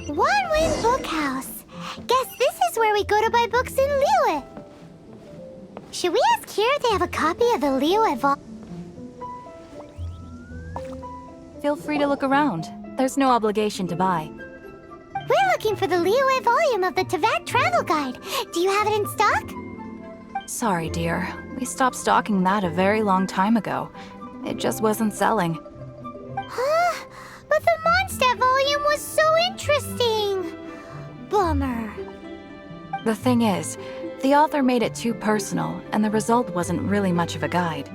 One Win Bookhouse. Guess this is where we go to buy books in Liyue. Should we ask here if they have a copy of the Liyue volume? Feel free to look around. There's no obligation to buy. We're looking for the Liyue volume of the Teyvat travel guide. Do you have it in stock? Sorry, dear. We stopped stocking that a very long time ago. It just wasn't selling. Huh? But the Mondstadt volume was so interesting. Bummer. The thing is, the author made it too personal, and the result wasn't really much of a guide.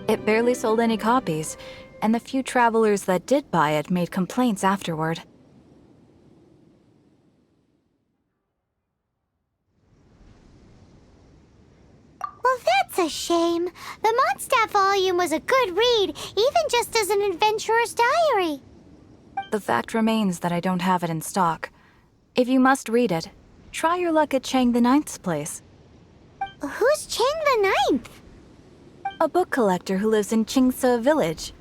It barely sold any copies, and the few travelers that did buy it made complaints afterward. Well, that's a shame. The Mondstadt volume was a good read, even just as an adventurer's diary. The fact remains that I don't have it in stock. If you must read it, try your luck at Chang the Ninth's place. Who's Chang the Ninth? A book collector who lives in Xingqiu village.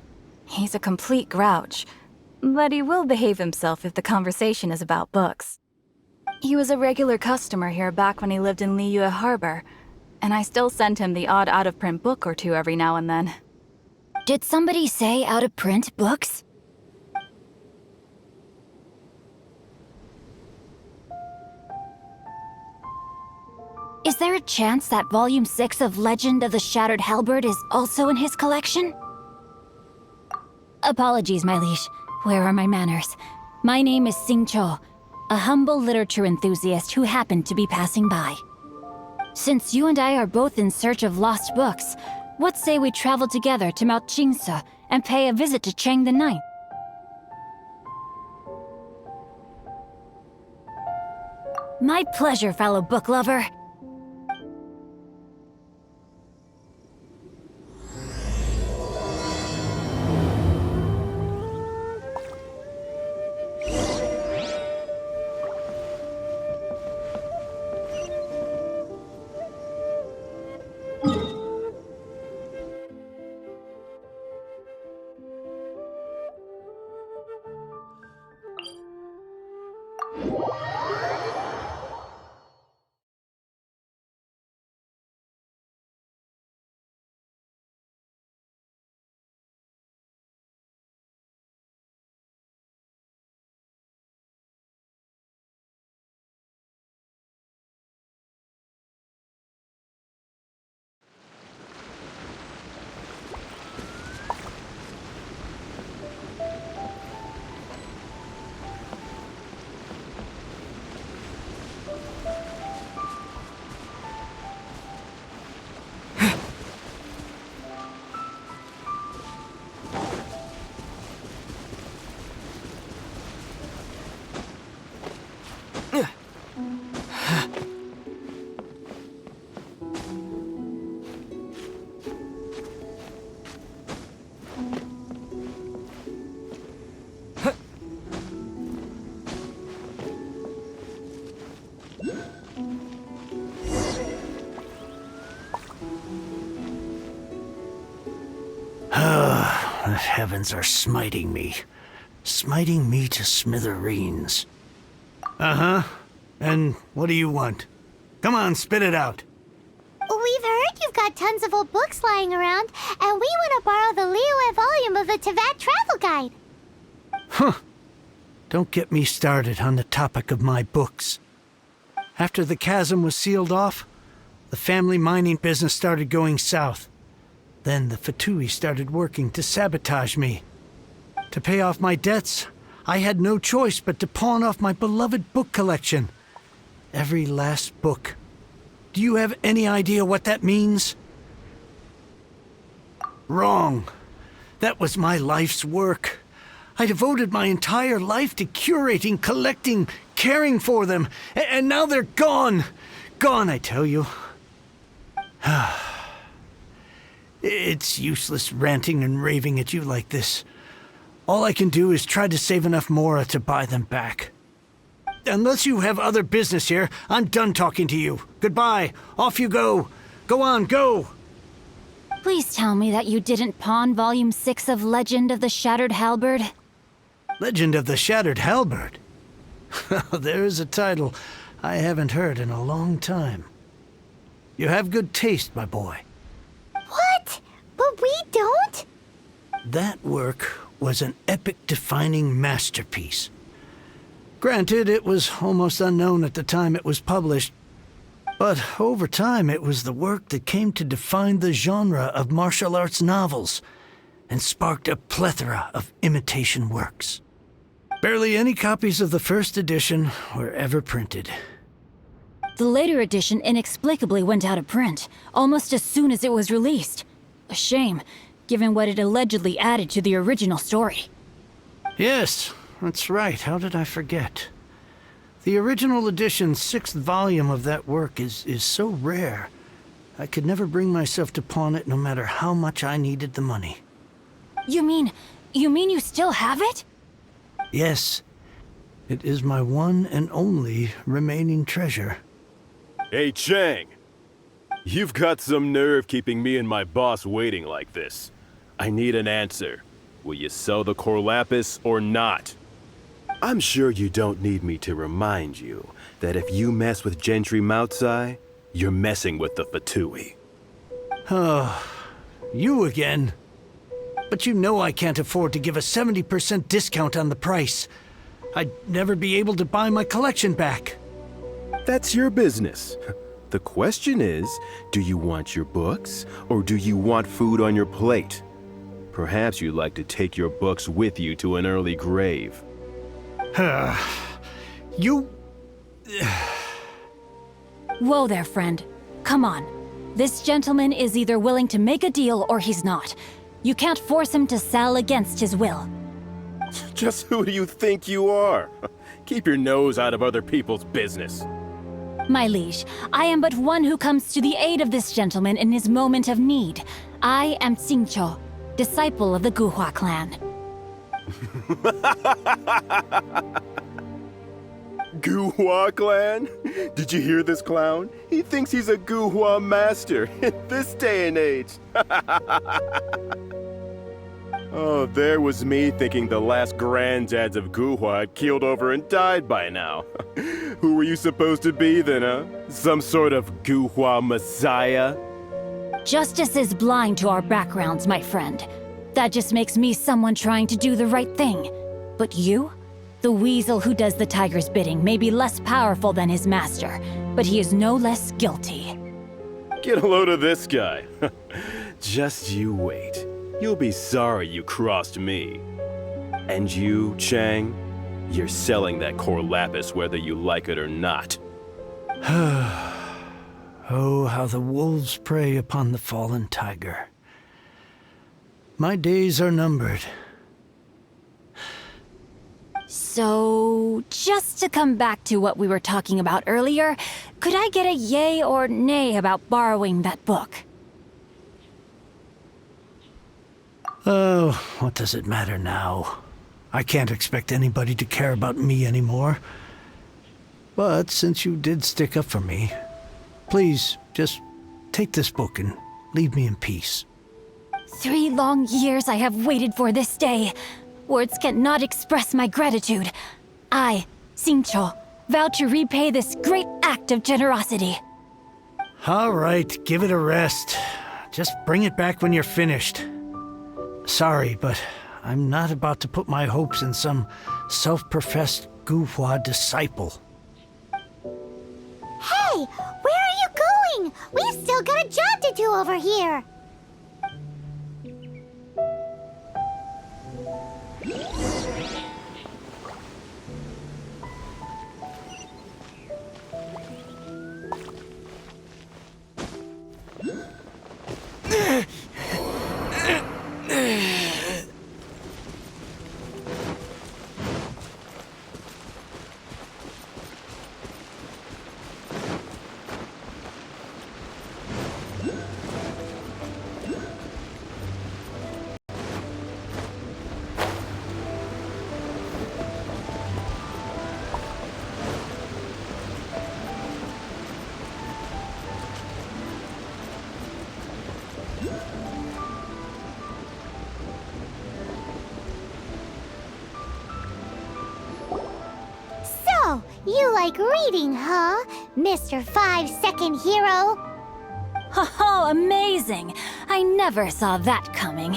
He's a complete grouch, but he will behave himself if the conversation is about books. He was a regular customer here back when he lived in Liyue Harbor, and I still send him the odd out-of-print book or two every now and then. Did somebody say out-of-print books? Is there a chance that Volume 6 of Legend of the Shattered Halberd is also in his collection? Apologies, my liege. Where are my manners? My name is Xingqiu, a humble literature enthusiast who happened to be passing by. Since you and I are both in search of lost books, what say we travel together to Mount Xingqiu and pay a visit to Chang the Ninth? My pleasure, fellow book lover. The heavens are smiting me to smithereens. Uh-huh. And what do you want? Come on, spit it out. We've heard you've got tons of old books lying around, and we want to borrow the Liyue volume of the Teyvat travel guide. Huh. Don't get me started on the topic of my books. After the chasm was sealed off, the family mining business started going south. Then the Fatui started working to sabotage me. To pay off my debts, I had no choice but to pawn off my beloved book collection. Every last book. Do you have any idea what that means? Wrong. That was my life's work. I devoted my entire life to curating, collecting, caring for them, and now they're gone. Gone, I tell you. It's useless ranting and raving at you like this. All I can do is try to save enough Mora to buy them back. Unless you have other business here, I'm done talking to you. Goodbye. Off you go. Go on, go! Please tell me that you didn't pawn Volume 6 of Legend of the Shattered Halberd. Legend of the Shattered Halberd? There's a title I haven't heard in a long time. You have good taste, my boy. What? But we don't? That work was an epic-defining masterpiece. Granted, it was almost unknown at the time it was published, but over time it was the work that came to define the genre of martial arts novels and sparked a plethora of imitation works. Barely any copies of the first edition were ever printed. The later edition inexplicably went out of print, almost as soon as it was released. A shame, given what it allegedly added to the original story. Yes, that's right. How did I forget? The original edition's 6th volume of that work is so rare, I could never bring myself to pawn it no matter how much I needed the money. You mean you still have it? Yes, it is my one and only remaining treasure. Hey, Chang! You've got some nerve keeping me and my boss waiting like this. I need an answer. Will you sell the core lapis or not? I'm sure you don't need me to remind you that if you mess with Gentry Moutsai, you're messing with the Fatui. Oh, you again. But you know I can't afford to give a 70% discount on the price. I'd never be able to buy my collection back. That's your business. The question is, do you want your books, or do you want food on your plate? Perhaps you'd like to take your books with you to an early grave. You... Whoa there, friend. Come on. This gentleman is either willing to make a deal or he's not. You can't force him to sell against his will. Just who do you think you are? Keep your nose out of other people's business. My liege, I am but one who comes to the aid of this gentleman in his moment of need. I am Xingqiu, disciple of the Guhua clan. Guhua clan? Did you hear this clown? He thinks he's a Guhua master in this day and age. Oh, there was me thinking the last granddads of Guhua had keeled over and died by now. Who were you supposed to be then, huh? Some sort of Guhua messiah? Justice is blind to our backgrounds, my friend. That just makes me someone trying to do the right thing. But you? The weasel who does the tiger's bidding may be less powerful than his master, but he is no less guilty. Get a load of this guy. Just you wait. You'll be sorry you crossed me. And you, Chang, you're selling that core lapis whether you like it or not. Oh, how the wolves prey upon the fallen tiger. My days are numbered. So, just to come back to what we were talking about earlier, could I get a yay or nay about borrowing that book? Oh, what does it matter now? I can't expect anybody to care about me anymore. But since you did stick up for me, please just take this book and leave me in peace. 3 long years I have waited for this day. Words cannot express my gratitude. I, Xingqiu, vow to repay this great act of generosity. All right, give it a rest. Just bring it back when you're finished. Sorry, but I'm not about to put my hopes in some self-professed Guhua disciple. Hey, where are you going? We've still got a job to do over here. You like reading, huh, Mr. 5-second hero? Oh, amazing! I never saw that coming.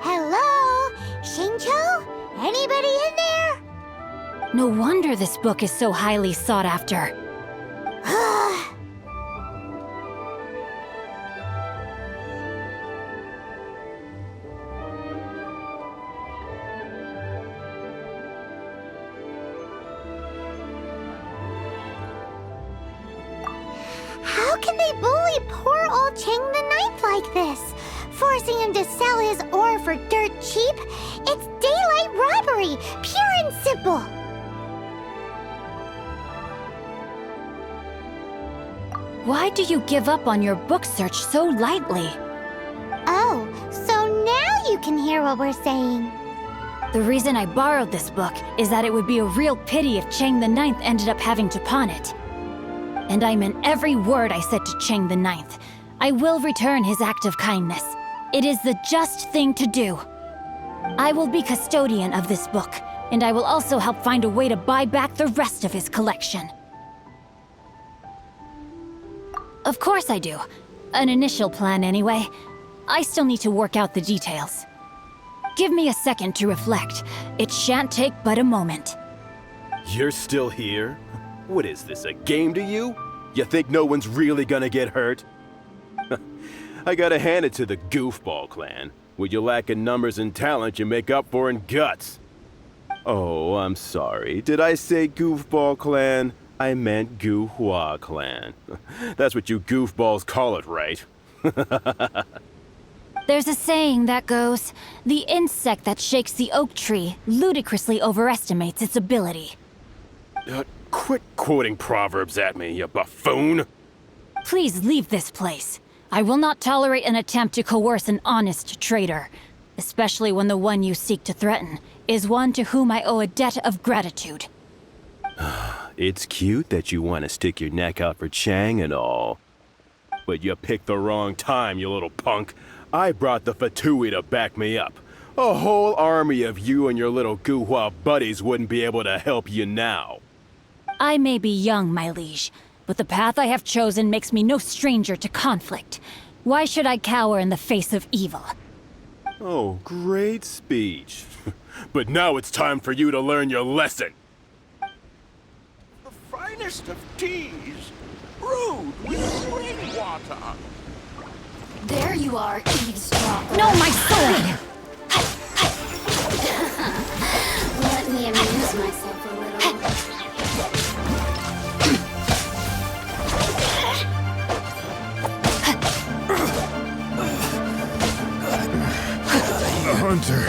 Hello? Xingqiu? Anybody in there? No wonder this book is so highly sought after. How can they bully poor old Chang the Ninth like this? Forcing him to sell his ore for dirt cheap? It's daylight robbery, pure and simple. Why do you give up on your book search so lightly? Oh, so now you can hear what we're saying. The reason I borrowed this book is that it would be a real pity if Chang the Ninth ended up having to pawn it. And I meant every word I said to Chang the Ninth. I will return his act of kindness. It is the just thing to do. I will be custodian of this book, and I will also help find a way to buy back the rest of his collection. Of course I do. An initial plan anyway. I still need to work out the details. Give me a second to reflect. It shan't take but a moment. You're still here? What is this, a game to you? You think no one's really gonna get hurt? I gotta hand it to the Goofball clan. What you lack in numbers and talent, you make up for in guts. Oh, I'm sorry. Did I say Goofball clan? I meant Guhua clan. That's what you goofballs call it, right? There's a saying that goes, the insect that shakes the oak tree ludicrously overestimates its ability. Quit quoting proverbs at me, you buffoon! Please leave this place. I will not tolerate an attempt to coerce an honest trader, especially when the one you seek to threaten is one to whom I owe a debt of gratitude. It's cute that you want to stick your neck out for Chang and all. But you picked the wrong time, you little punk. I brought the Fatui to back me up. A whole army of you and your little Guhua buddies wouldn't be able to help you now. I may be young, my liege, but the path I have chosen makes me no stranger to conflict. Why should I cower in the face of evil? Oh, great speech. But now it's time for you to learn your lesson. The finest of teas, brewed with spring water. There you are, eavesdropper. No, my sword! Let me amuse myself a little. The hunter.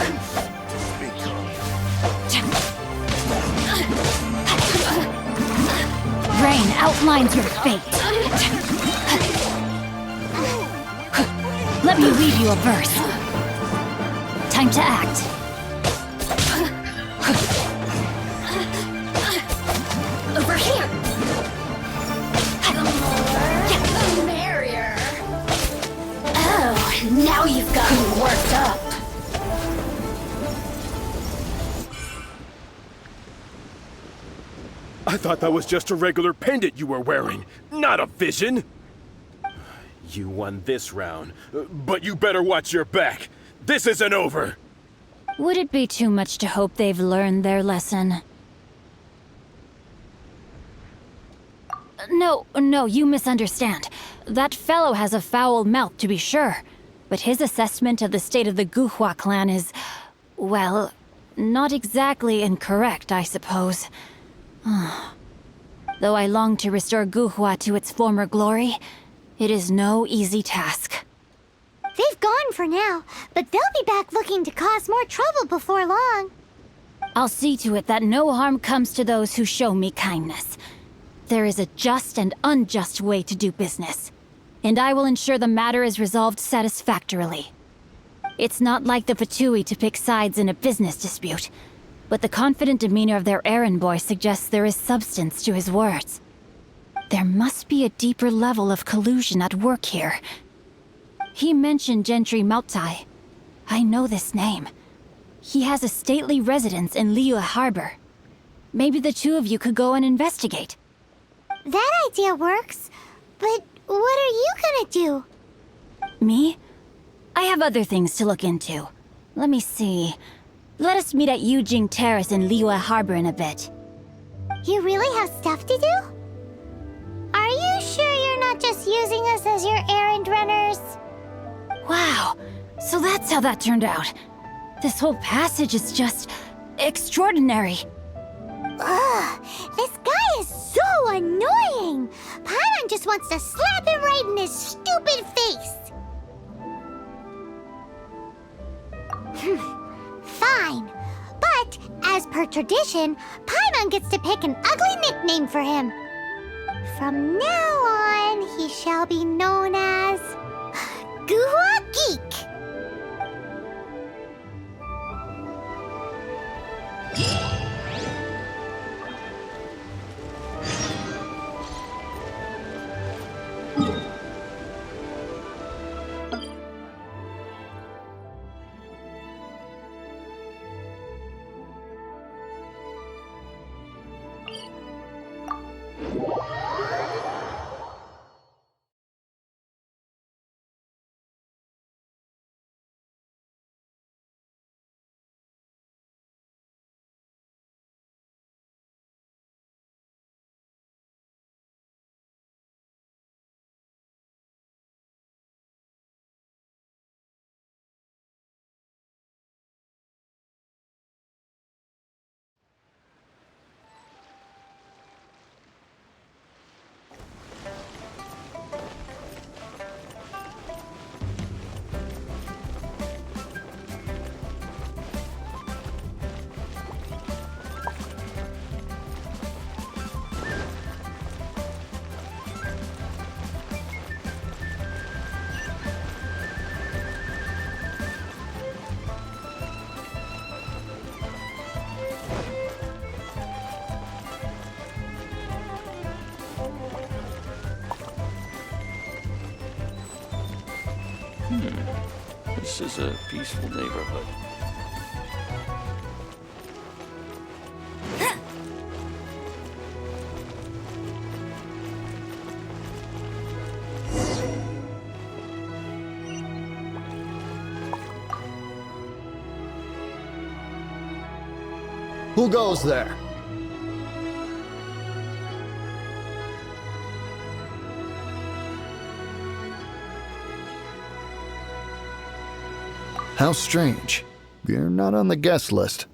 Rain outlines your fate. Let me read you a verse. Time to act. Over here. The more, the merrier. Oh, now you've got me worked up. I thought that was just a regular pendant you were wearing, not a vision. You won this round, but you better watch your back. This isn't over. Would it be too much to hope they've learned their lesson? No, you misunderstand. That fellow has a foul mouth, to be sure. But his assessment of the state of the Guhua clan is, well, not exactly incorrect, I suppose. Though I long to restore Guhua to its former glory, it is no easy task. They've gone for now, but they'll be back looking to cause more trouble before long. I'll see to it that no harm comes to those who show me kindness. There is a just and unjust way to do business, and I will ensure the matter is resolved satisfactorily. It's not like the Fatui to pick sides in a business dispute, but the confident demeanor of their errand boy suggests there is substance to his words. There must be a deeper level of collusion at work here. He mentioned Gentry Mautai. I know this name. He has a stately residence in Liyue Harbor. Maybe the two of you could go and investigate. That idea works, but what are you gonna do? Me? I have other things to look into. Let me see. Let us meet at Yujing Terrace in Liyue Harbor in a bit. You really have stuff to do? Are you sure you're not just using us as your errand runners? Wow, so that's how that turned out. This whole passage is just extraordinary. Ugh, this guy is so annoying! Paimon just wants to slap him right in his stupid face! Fine. But, as per tradition, Paimon gets to pick an ugly nickname for him. From now on, he shall be known as... Guhua Geek! This is a peaceful neighborhood. Who goes there? How strange. You're not on the guest list.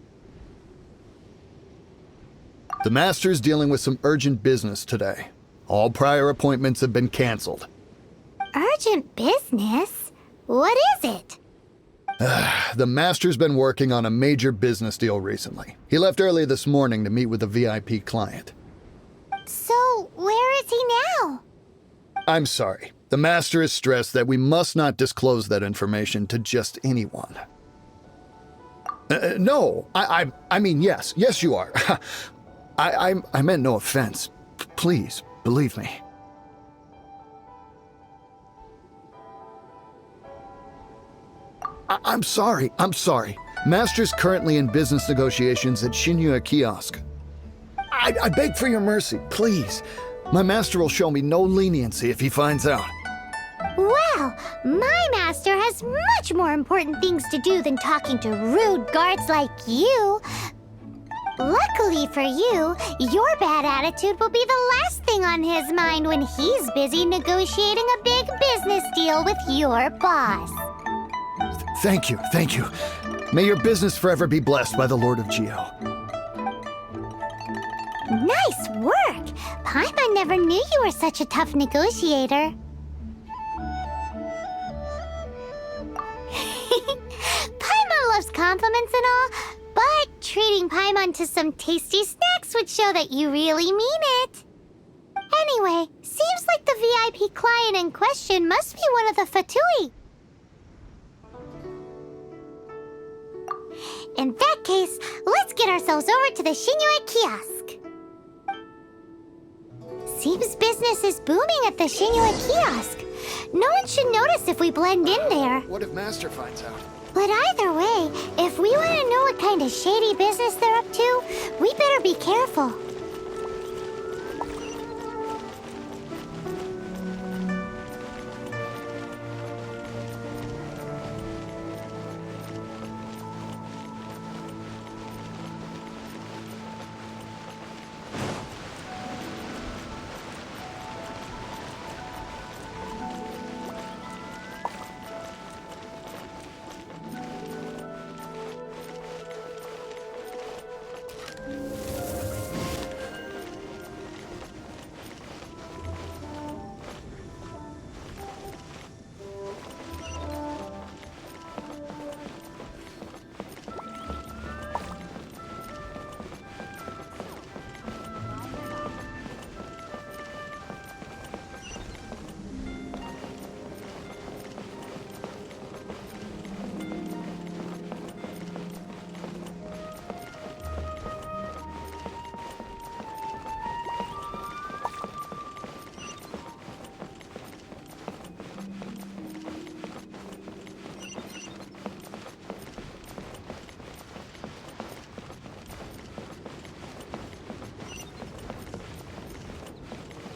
The Master's dealing with some urgent business today. All prior appointments have been canceled. Urgent business? What is it? The Master's been working on a major business deal recently. He left early this morning to meet with a VIP client. So, where is he now? I'm sorry. The Master is stressed that we must not disclose that information to just anyone. No, I mean, yes. Yes, you are. I meant no offense. Please, believe me. I'm sorry. Master's currently in business negotiations at Xingqiu Kiosk. I beg for your mercy, please. My master will show me no leniency if he finds out. Well, my master has much more important things to do than talking to rude guards like you. Luckily for you, your bad attitude will be the last thing on his mind when he's busy negotiating a big business deal with your boss. Thank you. May your business forever be blessed by the Lord of Geo. Nice work! Paimon never knew you were such a tough negotiator. Paimon loves compliments and all, but treating Paimon to some tasty snacks would show that you really mean it. Anyway, seems like the VIP client in question must be one of the Fatui. In that case, let's get ourselves over to the Xingqiu Kiosk. Seems business is booming at the Xingqiu Kiosk. No one should notice if we blend in there. What if Master finds out? But either way, if we want to know what kind of shady business they're up to, we better be careful.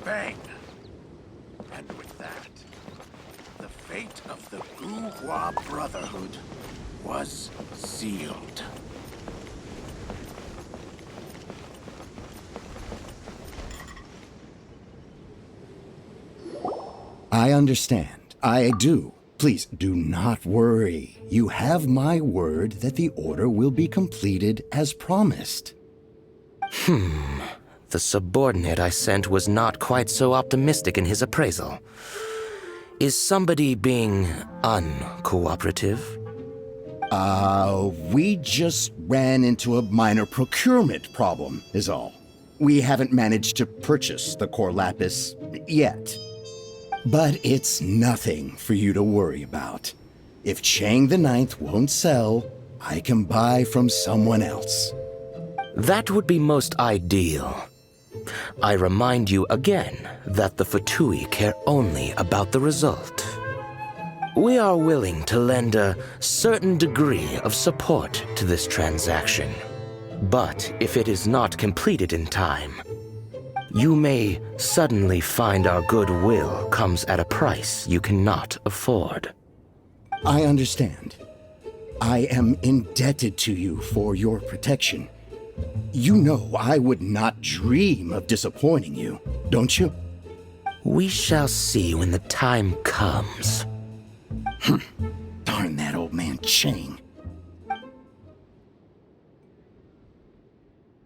Bang! And with that, the fate of the Guhua Brotherhood was sealed. I understand. I do. Please do not worry. You have my word that the order will be completed as promised. The subordinate I sent was not quite so optimistic in his appraisal. Is somebody being uncooperative? We just ran into a minor procurement problem, is all. We haven't managed to purchase the core lapis yet. But it's nothing for you to worry about. If Chang the Ninth won't sell, I can buy from someone else. That would be most ideal. I remind you again that the Fatui care only about the result. We are willing to lend a certain degree of support to this transaction. But if it is not completed in time, you may suddenly find our goodwill comes at a price you cannot afford. I understand. I am indebted to you for your protection. You know I would not dream of disappointing you, don't you? We shall see when the time comes. Darn that old man Chang.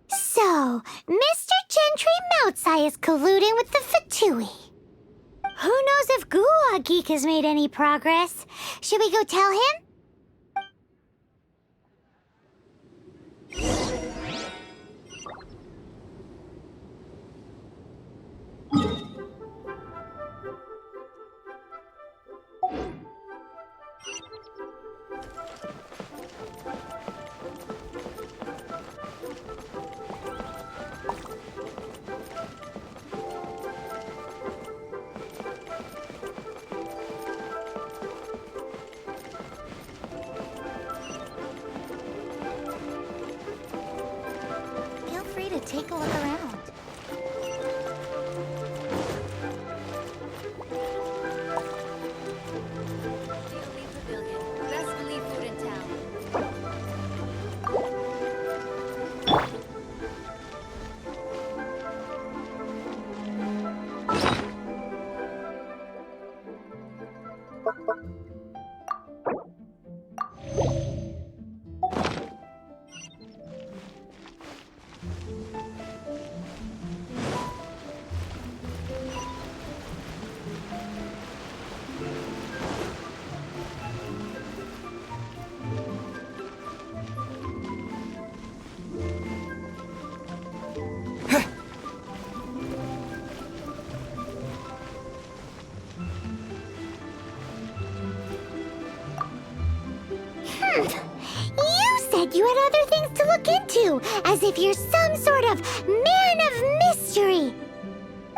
So, Mr. Gentry Moutsai is colluding with the Fatui. Who knows if Guhua Geek has made any progress? Should we go tell him? Feel free to take a look around. You said you had other things to look into, as if you're some sort of man of mystery.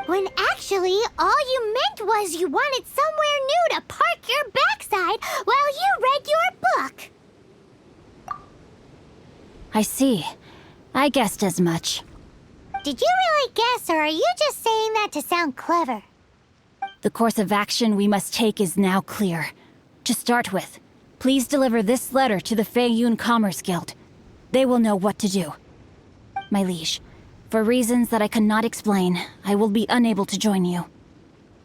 When actually, all you meant was you wanted somewhere new to park your backside while you read your book. I see. I guessed as much. Did you really guess, or are you just saying that to sound clever? The course of action we must take is now clear. To start with, please deliver this letter to the Feiyun Commerce Guild. They will know what to do. My liege, for reasons that I cannot explain, I will be unable to join you.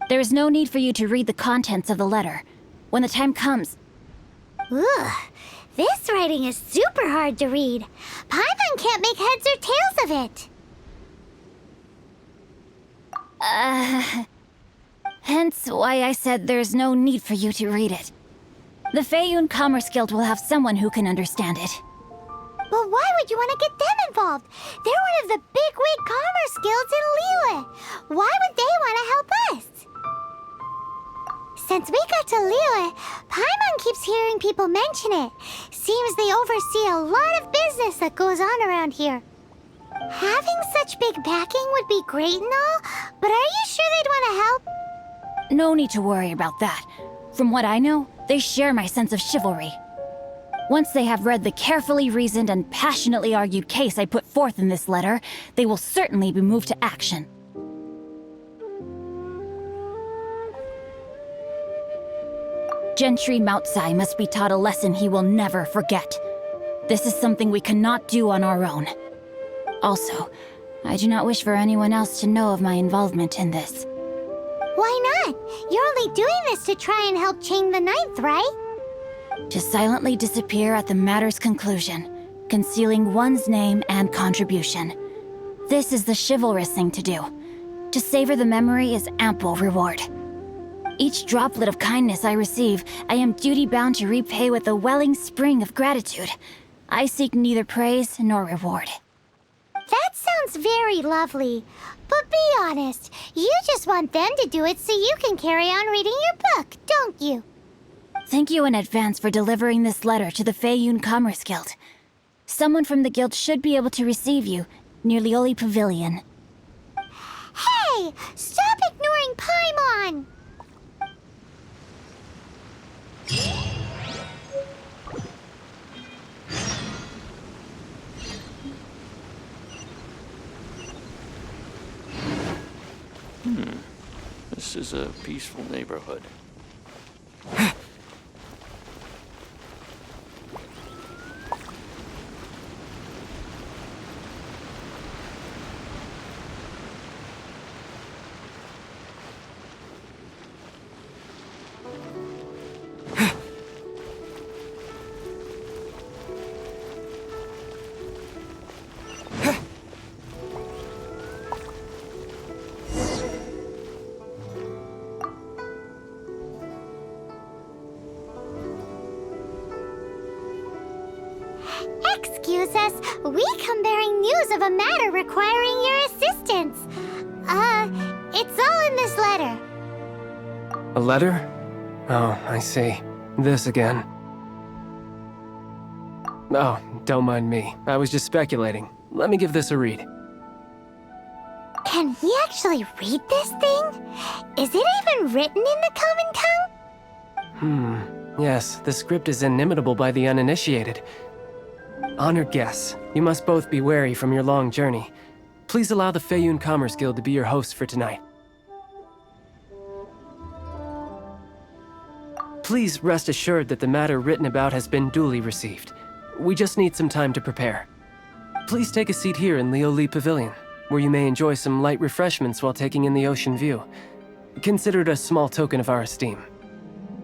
There is no need for you to read the contents of the letter. When the time comes... Ugh, this writing is super hard to read. Paimon can't make heads or tails of it. Hence why I said there's no need for you to read it. The Feiyun Commerce Guild will have someone who can understand it. But why would you want to get them involved? They're one of the bigwig commerce guilds in Liyue. Why would they want to help us? Since we got to Liyue, Paimon keeps hearing people mention it. Seems they oversee a lot of business that goes on around here. Having such big backing would be great and all, but are you sure they'd want to help? No need to worry about that. From what I know, they share my sense of chivalry. Once they have read the carefully reasoned and passionately argued case I put forth in this letter, they will certainly be moved to action. Gentry Moutsai must be taught a lesson he will never forget. This is something we cannot do on our own. Also, I do not wish for anyone else to know of my involvement in this. Why not? You're only doing this to try and help Chang the Ninth, right? To silently disappear at the matter's conclusion, concealing one's name and contribution. This is the chivalrous thing to do. To savor the memory is ample reward. Each droplet of kindness I receive, I am duty-bound to repay with a welling spring of gratitude. I seek neither praise nor reward. That sounds very lovely. But be honest, you just want them to do it so you can carry on reading your book, don't you? Thank you in advance for delivering this letter to the Feiyun Commerce Guild. Someone from the guild should be able to receive you near Lioli Pavilion. Hey! Stop ignoring Paimon! This is a peaceful neighborhood. Excuse us, we come bearing news of a matter requiring your assistance. It's all in this letter. A letter? Oh, I see. This again. Oh, don't mind me. I was just speculating. Let me give this a read. Can we actually read this thing? Is it even written in the common tongue? Yes, the script is inimitable by the uninitiated. Honored guests, you must both be wary from your long journey. Please allow the Feiyun Commerce Guild to be your host for tonight. Please rest assured that the matter written about has been duly received. We just need some time to prepare. Please take a seat here in Lioli Pavilion, where you may enjoy some light refreshments while taking in the ocean view. Consider it a small token of our esteem.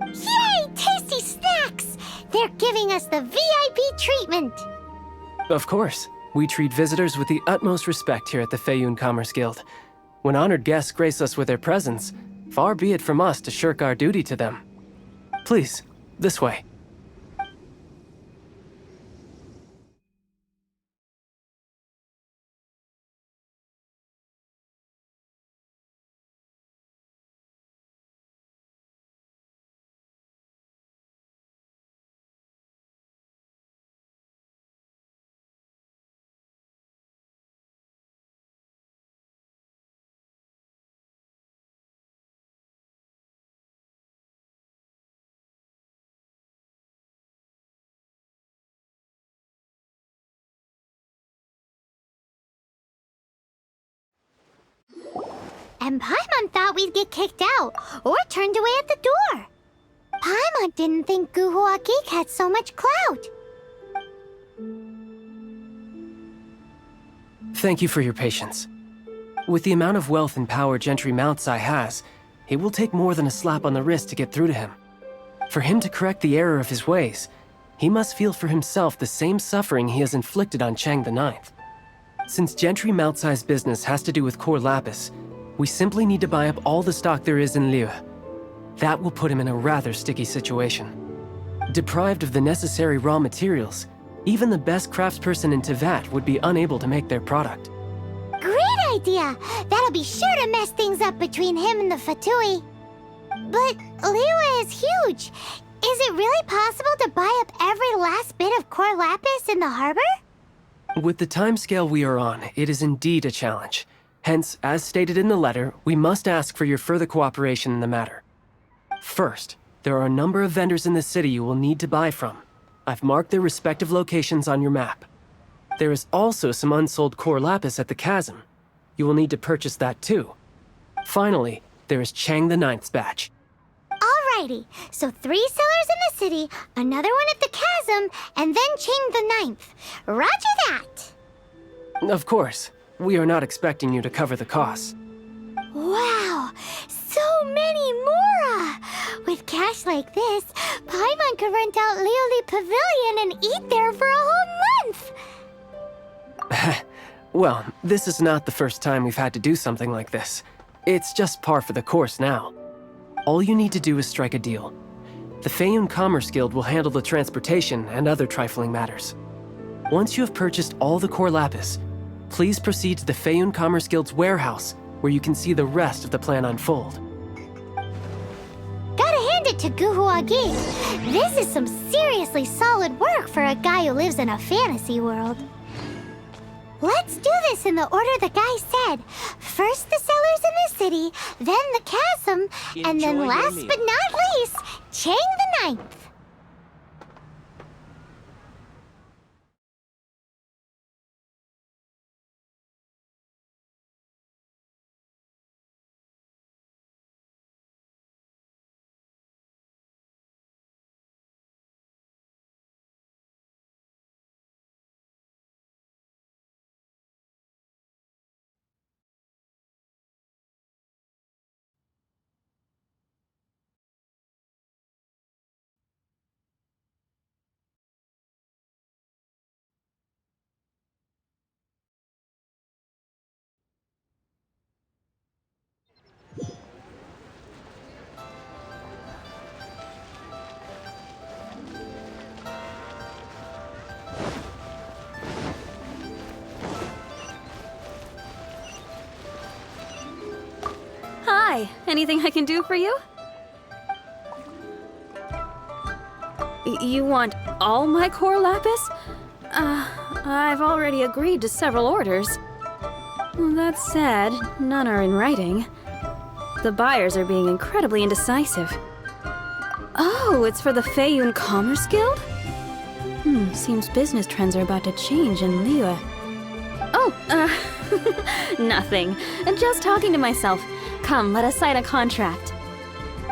Yay! Tasty snacks! They're giving us the VIP treatment! Of course. We treat visitors with the utmost respect here at the Feiyun Commerce Guild. When honored guests grace us with their presence, far be it from us to shirk our duty to them. Please, this way. and Paimon thought we'd get kicked out or turned away at the door. Paimon didn't think Guhua Geek had so much clout. Thank you for your patience. With the amount of wealth and power Gentry Moutsai has, it will take more than a slap on the wrist to get through to him. For him to correct the error of his ways, he must feel for himself the same suffering he has inflicted on Chang the Ninth. Since Gentry Moutsai's business has to do with core lapis, we simply need to buy up all the stock there is in Liyue. That will put him in a rather sticky situation. Deprived of the necessary raw materials, even the best craftsperson in Teyvat would be unable to make their product. Great idea! That'll be sure to mess things up between him and the Fatui. But Liyue is huge. Is it really possible to buy up every last bit of core lapis in the harbor? With the timescale we are on, it is indeed a challenge. Hence, as stated in the letter, we must ask for your further cooperation in the matter. First, there are a number of vendors in the city you will need to buy from. I've marked their respective locations on your map. There is also some unsold core lapis at the chasm. You will need to purchase that too. Finally, there is Chang the Ninth's batch. Alrighty, so 3 sellers in the city, another one at the chasm, and then Chang the Ninth. Roger that! Of course, we are not expecting you to cover the costs. Wow, so many more! With cash like this, Paimon could rent out Lioli Pavilion and eat there for a whole month! Well, this is not the first time we've had to do something like this. It's just par for the course now. All you need to do is strike a deal. The Feiyun Commerce Guild will handle the transportation and other trifling matters. Once you have purchased all the core lapis, please proceed to the Feiyun Commerce Guild's warehouse, where you can see the rest of the plan unfold. Gotta hand it to Guhua Geek. This is some seriously solid work for a guy who lives in a fantasy world. Let's do this in the order the guy said. First the sellers in the city, then the chasm, and then last but not least, Chang the Ninth. Hi, anything I can do for you? You want all my core lapis? I've already agreed to several orders. That said, none are in writing. The buyers are being incredibly indecisive. Oh, it's for the Feiyun Commerce Guild? Seems business trends are about to change in Liyue. Oh, nothing. Just talking to myself. Come, let us sign a contract.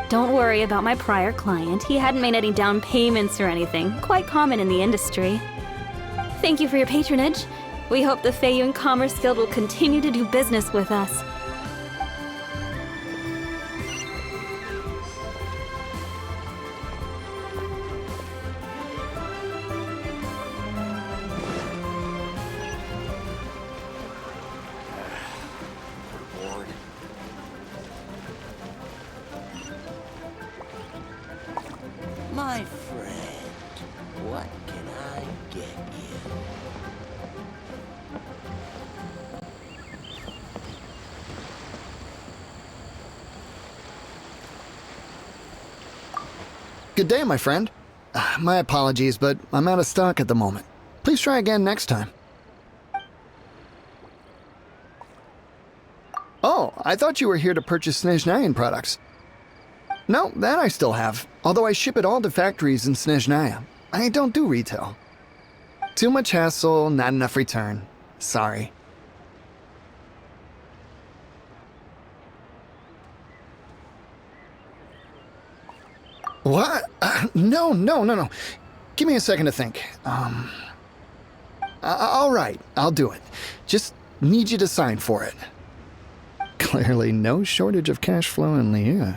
Don't worry about my prior client. He hadn't made any down payments or anything. Quite common in the industry. Thank you for your patronage. We hope the Feiyun Commerce Guild will continue to do business with us. My friend, what can I get you? Good day, my friend. My apologies, but I'm out of stock at the moment. Please try again next time. Oh, I thought you were here to purchase Snezhnayan products. No, that I still have, although I ship it all to factories in Snezhnaya. I don't do retail. Too much hassle, not enough return. Sorry. What? No. Give me a second to think. All right, I'll do it. Just need you to sign for it. Clearly no shortage of cash flow in the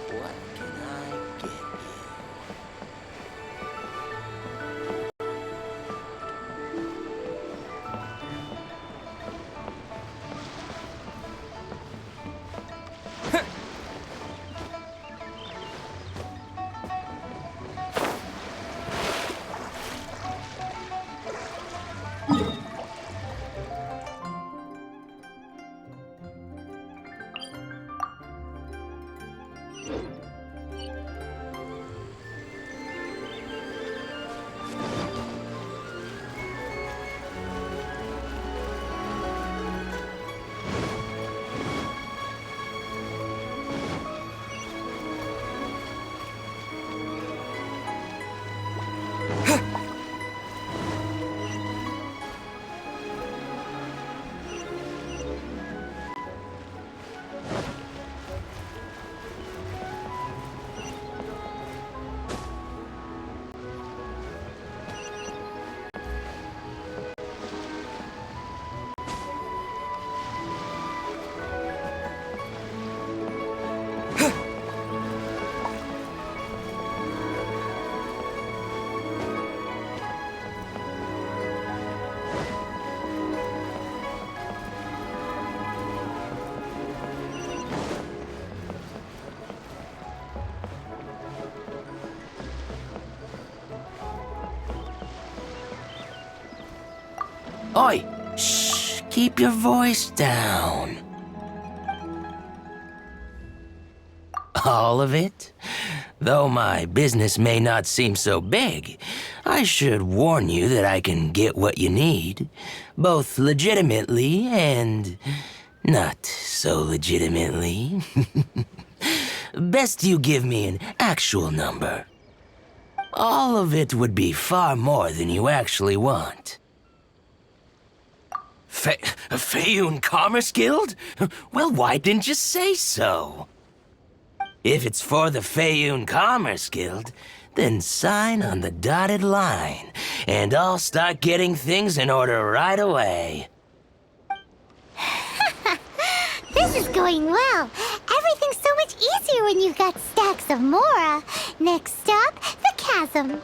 What can I get you? Oi! Shh! Keep your voice down. All of it? Though my business may not seem so big, I should warn you that I can get what you need, both legitimately and not so legitimately. Best you give me an actual number. All of it would be far more than you actually want. Feiyun Commerce Guild? Well, why didn't you say so? If it's for the Feiyun Commerce Guild, then sign on the dotted line, and I'll start getting things in order right away. This is going well. Everything's so much easier when you've got stacks of Mora. Next up, the chasm.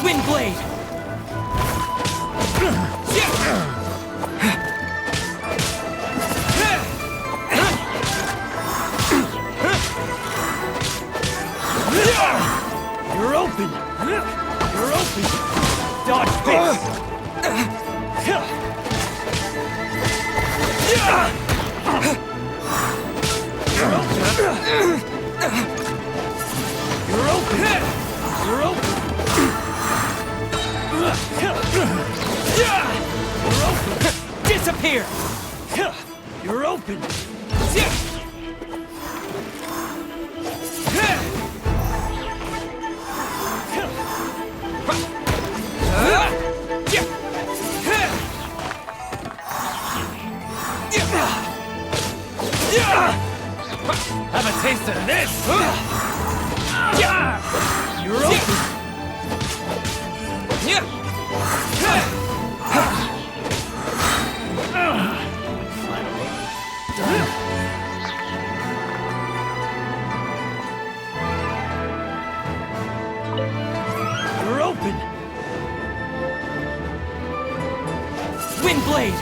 Windblade! You're open! You're open! Dodge this! You're open! You're open! You're open! You're open! Disappear! You're open! Have a taste of this! You're open! You're open! Windblade!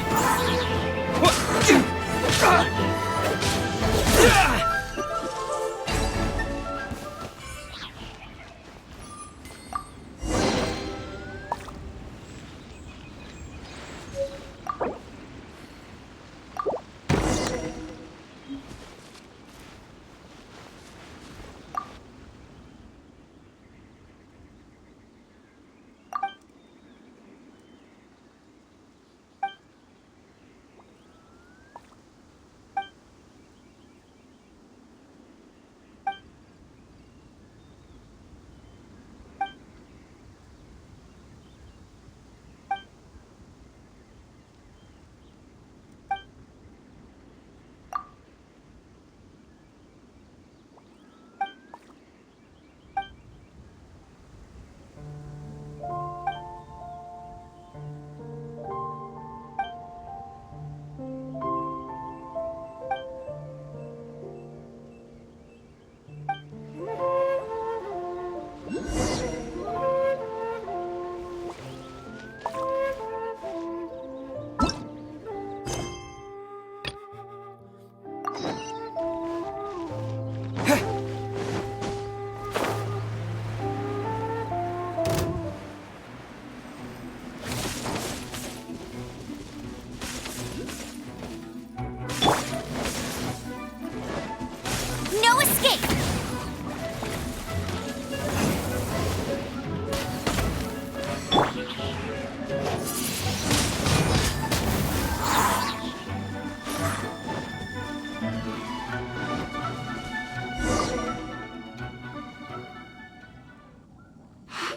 escape!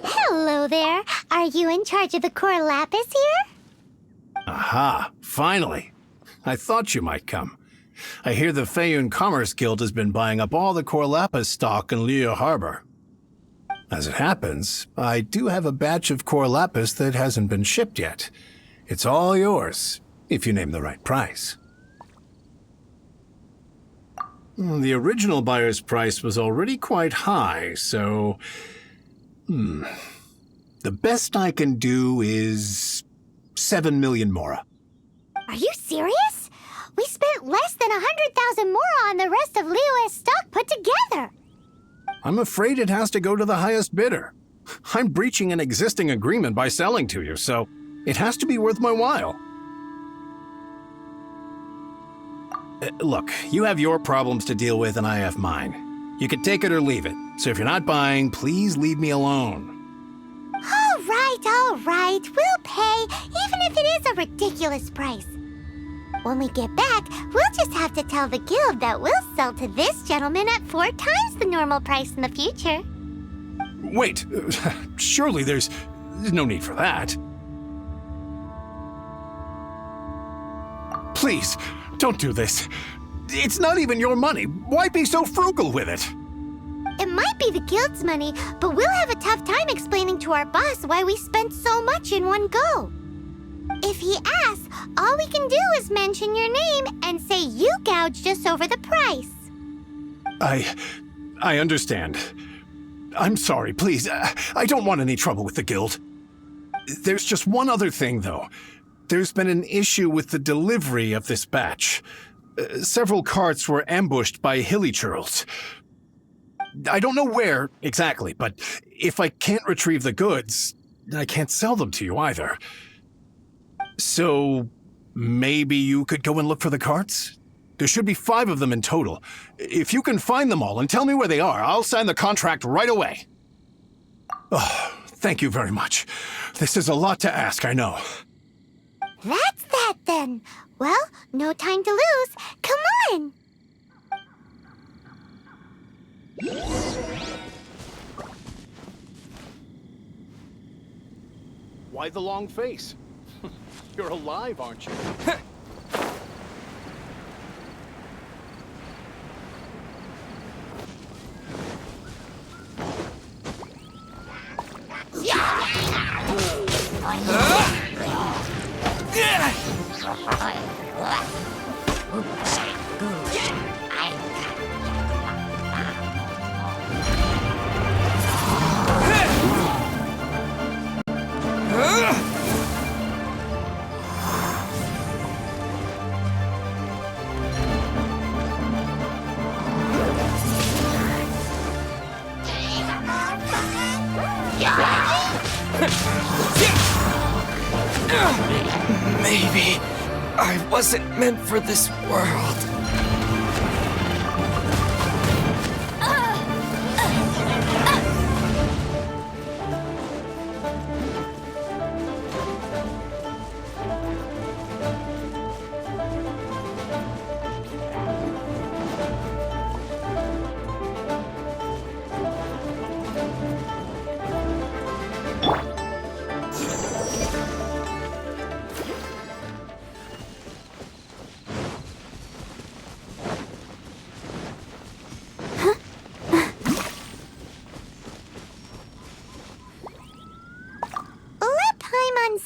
Hello there. Are you in charge of the core lapis here? Aha, finally. I thought you might come. I hear the Feiyun Commerce Guild has been buying up all the core lapis stock in Liu Harbor. As it happens, I do have a batch of core lapis that hasn't been shipped yet. It's all yours, if you name the right price. The original buyer's price was already quite high, so... The best I can do is 7 million mora. Are you serious? We spent less than 100,000 mora on the rest of Liyue's stock put together. I'm afraid it has to go to the highest bidder. I'm breaching an existing agreement by selling to you, so it has to be worth my while. Look, you have your problems to deal with and I have mine. You can take it or leave it, so if you're not buying, please leave me alone. All right, we'll pay, even if it is a ridiculous price. When we get back, we'll just have to tell the guild that we'll sell to this gentleman at 4 times the normal price in the future. Wait, surely there's no need for that. Please, don't do this. It's not even your money. Why be so frugal with it? It might be the guild's money, but we'll have a tough time explaining to our boss why we spent so much in one go. If he asks, all we can do is mention your name and say you gouged us over the price. I understand. I'm sorry, please. I don't want any trouble with the guild. There's just one other thing, though. There's been an issue with the delivery of this batch. Several carts were ambushed by hilichurls. I don't know where exactly, but if I can't retrieve the goods, I can't sell them to you either. So maybe you could go and look for the carts? There should be 5 of them in total. If you can find them all and tell me where they are, I'll sign the contract right away. Oh, thank you very much. This is a lot to ask, I know. That's that then. Well, no time to lose. Come on! Why the long face? You're alive, aren't you? Maybe I wasn't meant for this world.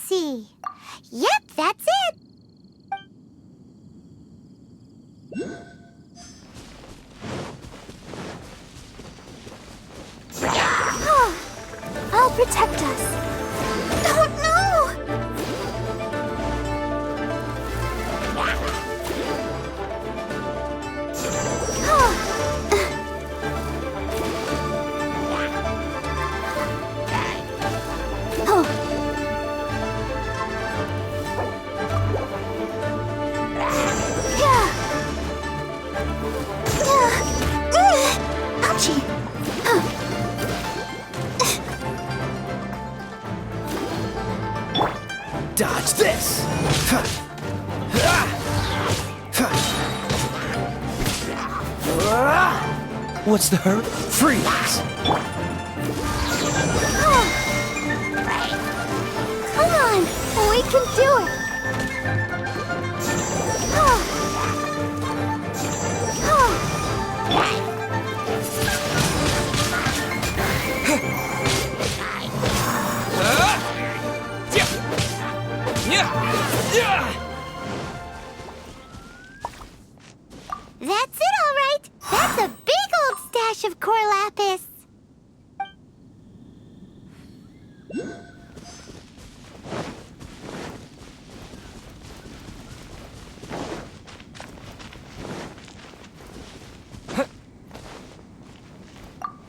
See. Yep, that's it. Oh, I'll protect us. Oh no! this! What's the hurt? Freeze! Come on! We can do it! That's it, all right! That's a big old stash of core lapis!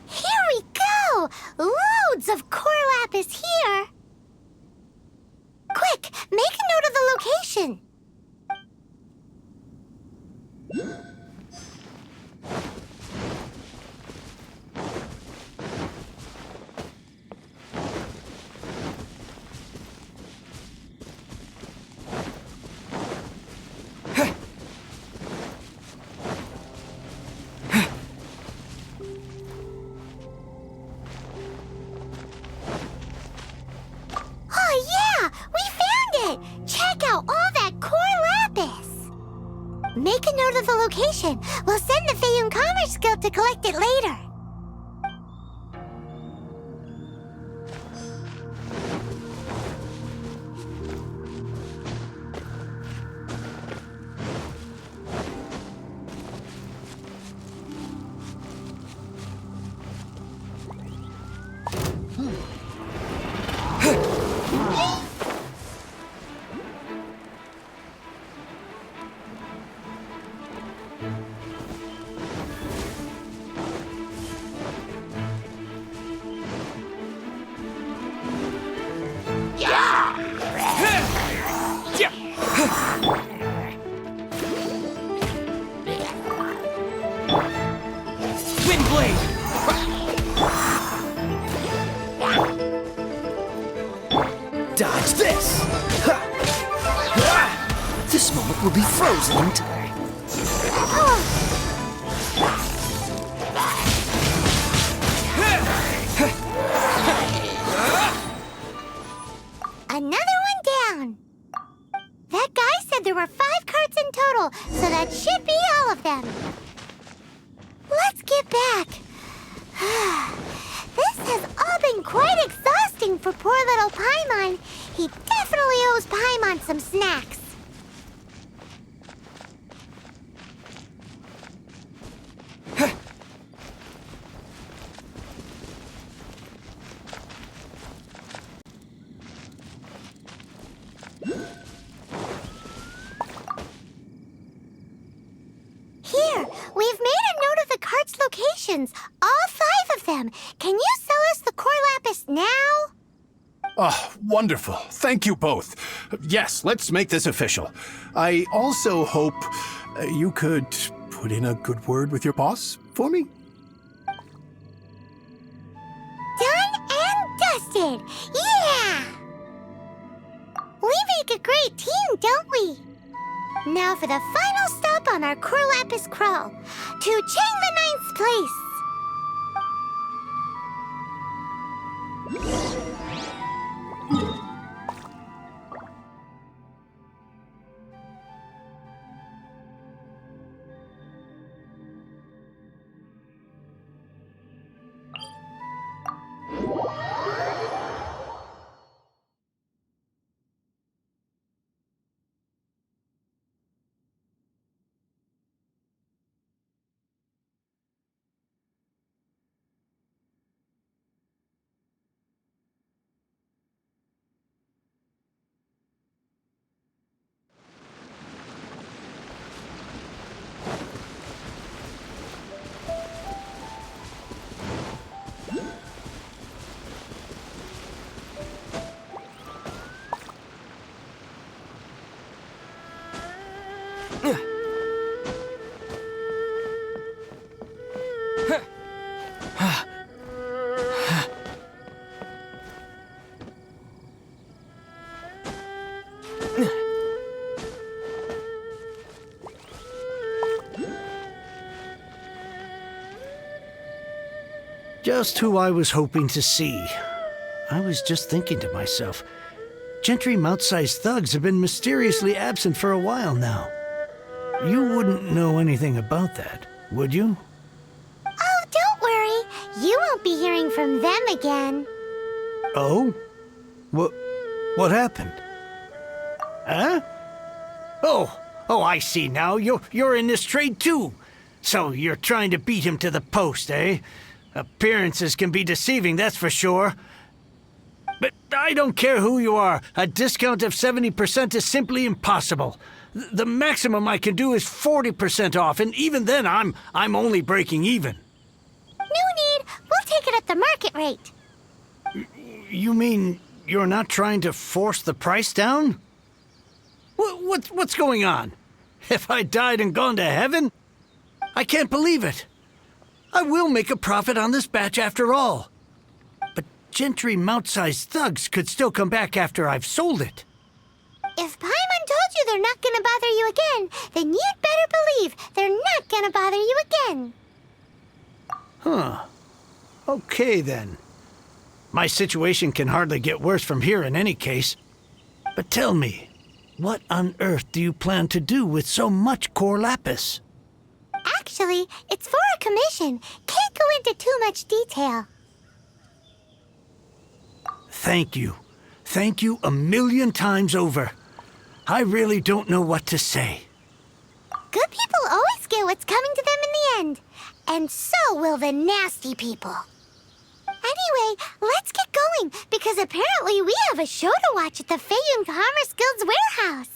Here we go! Loads of core lapis here! Quick, make a note of the location! Oh yeah! We found it! Check out all that core lapis! Make a note of the location. We'll send the Feyun Commerce Guild to collect it later. Windblade! Dodge this! This moment will be frozen in time. Another one down. That guy said there were 5 carts in total, so that should be all of them. Let's get back. This has all been quite exhausting for poor little Paimon. He definitely owes Paimon some snacks. Here, we've made a note of the cart's locations, all 5 of them. Can you sell us the core lapis now? Oh, wonderful. Thank you both. Yes, let's make this official. I also hope you could put in a good word with your boss for me. Done and dusted! Yeah! We make a great team, don't we? Now for the final stop on our core lapis crawl, to Chang the Ninth's place. Just who I was hoping to see. I was just thinking to myself, gentry mouth-sized thugs have been mysteriously absent for a while now. You wouldn't know anything about that, would you? Oh, don't worry. You won't be hearing from them again. Oh? What happened? Huh? Oh, I see now. You're in this trade too. So you're trying to beat him to the post, eh? Appearances can be deceiving, that's for sure. But I don't care who you are. A discount of 70% is simply impossible. The maximum I can do is 40% off, and even then I'm only breaking even. No need. We'll take it at the market rate. You mean you're not trying to force the price down? What's going on? Have I died and gone to heaven? I can't believe it. I will make a profit on this batch after all. But gentry mouth-sized thugs could still come back after I've sold it. If Paimon told you they're not gonna bother you again, then you'd better believe they're not gonna bother you again. Huh. Okay, then. My situation can hardly get worse from here in any case. But tell me, what on earth do you plan to do with so much core lapis? Actually, it's for a commission. Can't go into too much detail. Thank you. Thank you a million times over. I really don't know what to say. Good people always get what's coming to them in the end. And so will the nasty people. Anyway, let's get going, because apparently we have a show to watch at the Feiyun Commerce Guild's warehouse.